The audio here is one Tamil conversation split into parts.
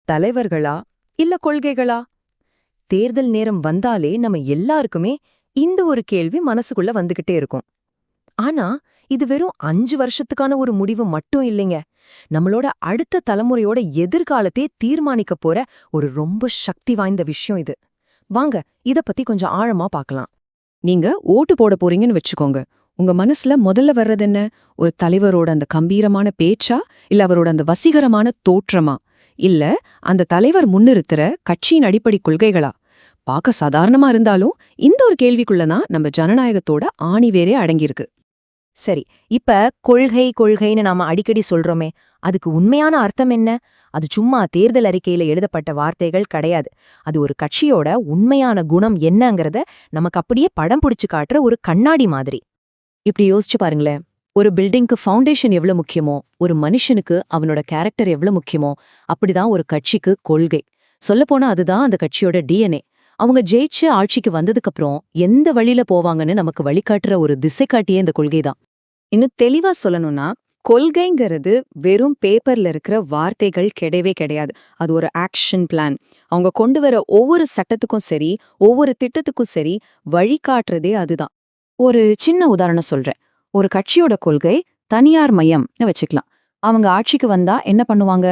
தலைவர்களா இல்ல கொள்கைகளா? தேர்தல் நேரம் வந்தாலே நம்ம எல்லாருக்குமே இந்த ஒரு கேள்வி மனசுக்குள்ள வந்துகிட்டே இருக்கும். ஆனா இது வெறும் 5 வருஷத்துக்கான ஒரு முடிவு மட்டும் இல்லைங்க. நம்மளோட அடுத்த தலைமுறையோட எதிர்காலத்தையே தீர்மானிக்க போற ஒரு ரொம்ப சக்தி வாய்ந்த விஷயம் இது. வாங்க இத பத்தி கொஞ்சம் ஆழமா பார்க்கலாம். நீங்க ஓட்டு போட போறீங்கன்னு வச்சுக்கோங்க. உங்க மனசுல முதல்ல வர்றது என்ன? ஒரு தலைவரோட அந்த கம்பீரமான பேச்சா? இல்ல அவரோட அந்த வசீகரமான தோற்றமா? இல்ல அந்த தலைவர் முன்னிறுத்துற கட்சியின் அடிப்படை கொள்கைகளா? பார்க்க சாதாரணமா இருந்தாலும் இந்த ஒரு கேள்விக்குள்ளதான் நம்ம ஜனநாயகத்தோட ஆணிவேரே அடங்கியிருக்கு. சரி, இப்ப கொள்கை கொள்கைன்னு நாம அடிக்கடி சொல்றோமே, அதுக்கு உண்மையான அர்த்தம் என்ன? அது சும்மா தேர்தல் அறிக்கையில எழுதப்பட்ட வார்த்தைகள் கிடையாது. அது ஒரு கட்சியோட உண்மையான குணம் என்னங்கறத நமக்கு அப்படியே படம் பிடிச்சு காட்டுற ஒரு கண்ணாடி மாதிரி. இப்படி யோசிச்சு பாருங்களேன். ஒரு பில்டிங்க்கு ஃபவுண்டேஷன் எவ்வளவு முக்கியமோ, ஒரு மனுஷனுக்கு அவனோட கேரக்டர் எவ்வளவு முக்கியமோ, அப்படிதான் ஒரு கட்சிக்கு கொள்கை. சொல்லப்போனா அதுதான் அந்த கட்சியோட டிஎன்ஏ. அவங்க ஜெயிச்சு ஆட்சிக்கு வந்ததுக்கப்புறம் எந்த வழியில போவாங்கன்னு நமக்கு வழிகாட்டுற ஒரு திசைக்காட்டியே இந்த கொள்கைதான். இன்னும் தெளிவா சொல்லணும்னா, கொள்கைங்கிறது வெறும் பேப்பர்ல இருக்கிற வார்த்தைகள் கிடையவே கிடையாது. அது ஒரு ஆக்ஷன் பிளான். அவங்க கொண்டு வர ஒவ்வொரு சட்டத்துக்கும் சரி, ஒவ்வொரு திட்டத்துக்கும் சரி, வழிகாட்டுறதே அதுதான். ஒரு சின்ன உதாரணம் சொல்றேன். ஒரு கட்சியோட கொள்கை தனியார் மயம்னு வச்சுக்கலாம். அவங்க ஆட்சிக்கு வந்தா என்ன பண்ணுவாங்க?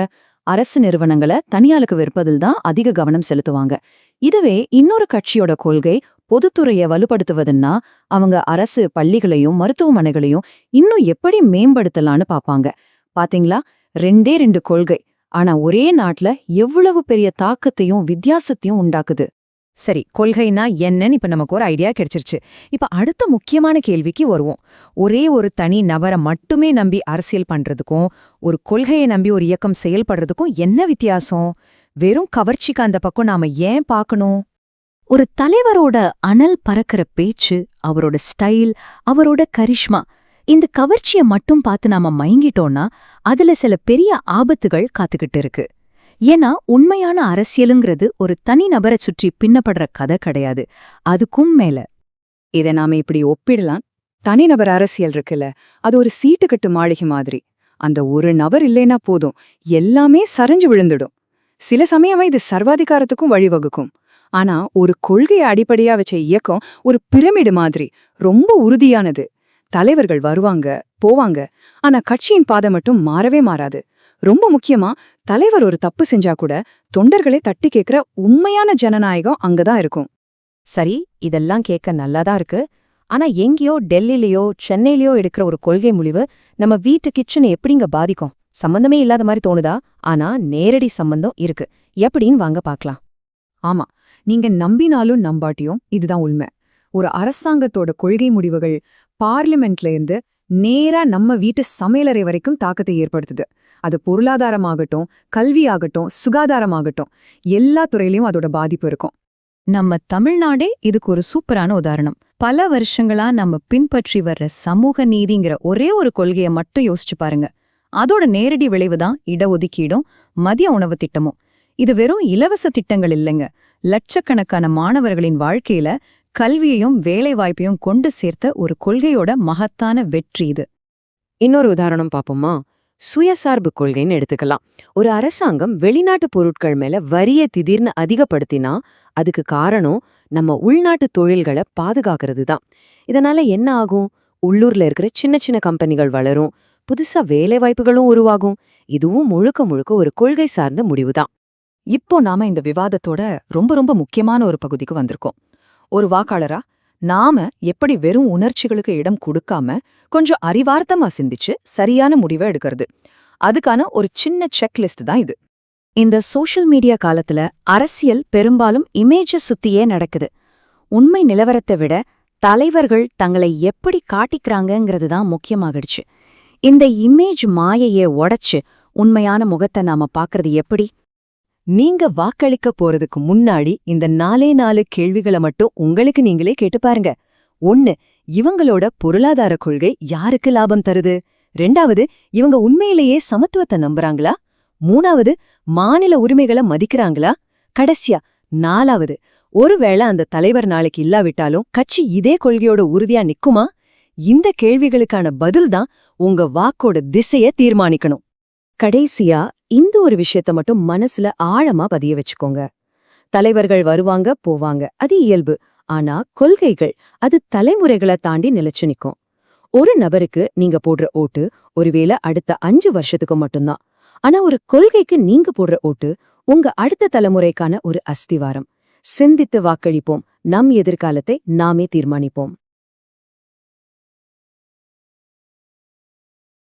அரசு நிறுவனங்களை தனியாளுக்கு விற்பதில் தான் அதிக கவனம் செலுத்துவாங்க. இதுவே இன்னொரு கட்சியோட கொள்கை பொதுத்துறையை வலுப்படுத்துவதுன்னா அவங்க அரசு பள்ளிகளையும் மருத்துவமனைகளையும் இன்னும் எப்படி மேம்படுத்தலான்னு பாப்பாங்க. பாத்தீங்களா, ரெண்டே ரெண்டு கொள்கை, ஆனா ஒரே நாட்டுல எவ்வளவு பெரிய தாக்கத்தையும் வித்தியாசத்தையும் உண்டாக்குது. சரி, கொள்கைனா என்னன்னு இப்ப நமக்கு ஒரு ஐடியா கிடைச்சிருச்சு. இப்ப அடுத்த முக்கியமான கேள்விக்கு வருவோம். ஒரே ஒரு தனி நபரை மட்டுமே நம்பி அரசியல் பண்றதுக்கும் ஒரு கொள்கையை நம்பி ஒரு இயக்கம் செயல்படுறதுக்கும் என்ன வித்தியாசம்? வெறும் கவர்ச்சிக்கு அந்த பக்கம் நாம ஏன் பார்க்கணும்? ஒரு தலைவரோட அனல் பறக்கிற பேச்சு, அவரோட ஸ்டைல், அவரோட கரிஷ்மா, இந்த கவர்ச்சியை மட்டும் பார்த்து நாம மயங்கிட்டோம்னா அதுல சில பெரிய ஆபத்துகள் காத்துக்கிட்டு இருக்கு. ஏன்னா உண்மையான அரசியலுங்கிறது ஒரு தனி நபரை சுற்றி பின்னப்படுற கதை கிடையாது. அதுக்கும் மேல இதை நாம இப்படி ஒப்பிடலாம். தனிநபர் அரசியல் இருக்குல்ல, அது ஒரு சீட்டுக்கட்டு மாளிகை மாதிரி. அந்த ஒரு நபர் இல்லைன்னா போதும், எல்லாமே சரிஞ்சு விழுந்துடும். சில சமயமா இது சர்வாதிகாரத்துக்கும் வழிவகுக்கும். ஆனா ஒரு கொள்கையை அடிப்படையா வச்ச இயக்கம் ஒரு பிரமிடு மாதிரி, ரொம்ப உறுதியானது. தலைவர்கள் வருவாங்க போவாங்க, ஆனா கட்சியின் பாதை மட்டும் மாறவே மாறாது. ரொம்ப முக்கியமா, தலைவர் ஒரு தப்பு செஞ்சா கூட தொண்டர்களை தட்டி கேட்கிற உண்மையான ஜனநாயகம் அங்கதான் இருக்கும். சரி, இதெல்லாம் கேட்க நல்லாதான் இருக்கு. ஆனா எங்கேயோ டெல்லிலயோ சென்னையிலயோ எடுக்கிற ஒரு கொள்கை முடிவு நம்ம வீட்டு கிச்சனை எப்படிங்க பாதிக்கும்? சம்பந்தமே இல்லாத மாதிரி தோணுதா? ஆனா நேரடி சம்பந்தம் இருக்கு. எப்படின்னு வாங்க பார்க்கலாம். ஆமா, நீங்க நம்பினாலும் நம்பாட்டியும் இதுதான் உண்மை. ஒரு அரசாங்கத்தோட கொள்கை முடிவுகள் பார்லிமெண்ட்ல இருந்து நேரா நம்ம வீட்டு சமையலறை வரைக்கும் தாக்கத்தை ஏற்படுத்துது. அது பொருளாதாரமாகட்டும், கல்வியாகட்டும், சுகாதாரமாகட்டும், எல்லா துறையிலையும் அதோட பாதிப்பு இருக்கும். நம்ம தமிழ்நாடே இதுக்கு ஒரு சூப்பரான உதாரணம். பல வருஷங்களா நம்ம பின்பற்றி வர்ற சமூக நீதிங்கிற ஒரே ஒரு கொள்கையை மட்டும் யோசிச்சு பாருங்க. அதோட நேரடி விளைவுதான் இடஒதுக்கீடும் மதிய உணவு திட்டமும். இது வெறும் இலவச திட்டங்கள் இல்லைங்க, லட்சக்கணக்கான மாணவர்களின் வாழ்க்கையில கல்வியையும் வேலைவாய்ப்பையும் கொண்டு சேர்த்த ஒரு கொள்கையோட மகத்தான வெற்றி இது. இன்னொரு உதாரணம் பாப்போமா? சுயசார்பு கொள்கைன்னு எடுத்துக்கலாம். ஒரு அரசாங்கம் வெளிநாட்டு பொருட்கள் மேல வரியை திடீர்னு அதிகப்படுத்தினா அதுக்கு காரணம் நம்ம உள்நாட்டு தொழில்களை பாதுகாக்கிறது தான். இதனால என்ன ஆகும்? உள்ளூர்ல இருக்கிற சின்ன சின்ன கம்பெனிகள் வளரும், புதுசா வேலைவாய்ப்புகளும் உருவாகும். இதுவும் முழுக்க முழுக்க ஒரு கொள்கை சார்ந்த முடிவுதான். இப்போ நாம இந்த விவாதத்தோட ரொம்ப ரொம்ப முக்கியமான ஒரு பகுதிக்கு வந்திருக்கோம். ஒரு வாக்காளரா நாம எப்படி வெறும் உணர்ச்சிகளுக்கு இடம் கொடுக்காம கொஞ்சம் அறிவார்த்தமா சிந்திச்சு சரியான முடிவை எடுக்கிறது, அதுக்கான ஒரு சின்ன செக்லிஸ்ட் தான் இது. இந்த சோஷியல் மீடியா காலத்துல அரசியல் பெரும்பாலும் இமேஜ சுத்தியே நடக்குது. உண்மை நிலவரத்தை விட தலைவர்கள் தங்களை எப்படி காட்டிக்கிறாங்கங்கிறது தான் முக்கியமாகிடுச்சு. இந்த இமேஜ் மாயையை உடைச்சு உண்மையான முகத்தை நாம பாக்குறது எப்படி? நீங்க வாக்களிக்க போறதுக்கு முன்னாடி இந்த 4 கேள்விகளை மட்டும் உங்களுக்கு நீங்களே கேட்டு பாருங்க. 1, இவங்களோட பொருளாதார கொள்கை யாருக்கு லாபம் தருது? 2வது, இவங்க உண்மையிலேயே சமத்துவத்தை நம்புறாங்களா? 3வது, மாநில உரிமைகளை மதிக்கிறாங்களா? கடைசியா 4வது, ஒருவேளை அந்த தலைவர் நாளைக்கு இல்லாவிட்டாலும் கட்சி இதே கொள்கையோட உறுதியா நிக்குமா? இந்த கேள்விகளுக்கான பதில் தான் உங்க வாக்கோட திசைய தீர்மானிக்கணும். கடைசியா இந்த ஒரு விஷயத்த மட்டும் மனசுல ஆழமா பதிய வச்சுக்கோங்க. தலைவர்கள் வருவாங்க போவாங்க, அது இயல்பு. ஆனா கொள்கைகள் அது தலைமுறைகளை தாண்டி நிலைச்சு நிக்கும். ஒரு நபருக்கு நீங்க போடுற ஓட்டு ஒருவேளை அடுத்த 5 வருஷத்துக்கு மட்டும்தான். ஆனா ஒரு கொள்கைக்கு நீங்க போடுற ஓட்டு உங்க அடுத்த தலைமுறைக்கான ஒரு அஸ்திவாரம். சிந்தித்து வாக்களிப்போம். நம் எதிர்காலத்தை நாமே தீர்மானிப்போம்.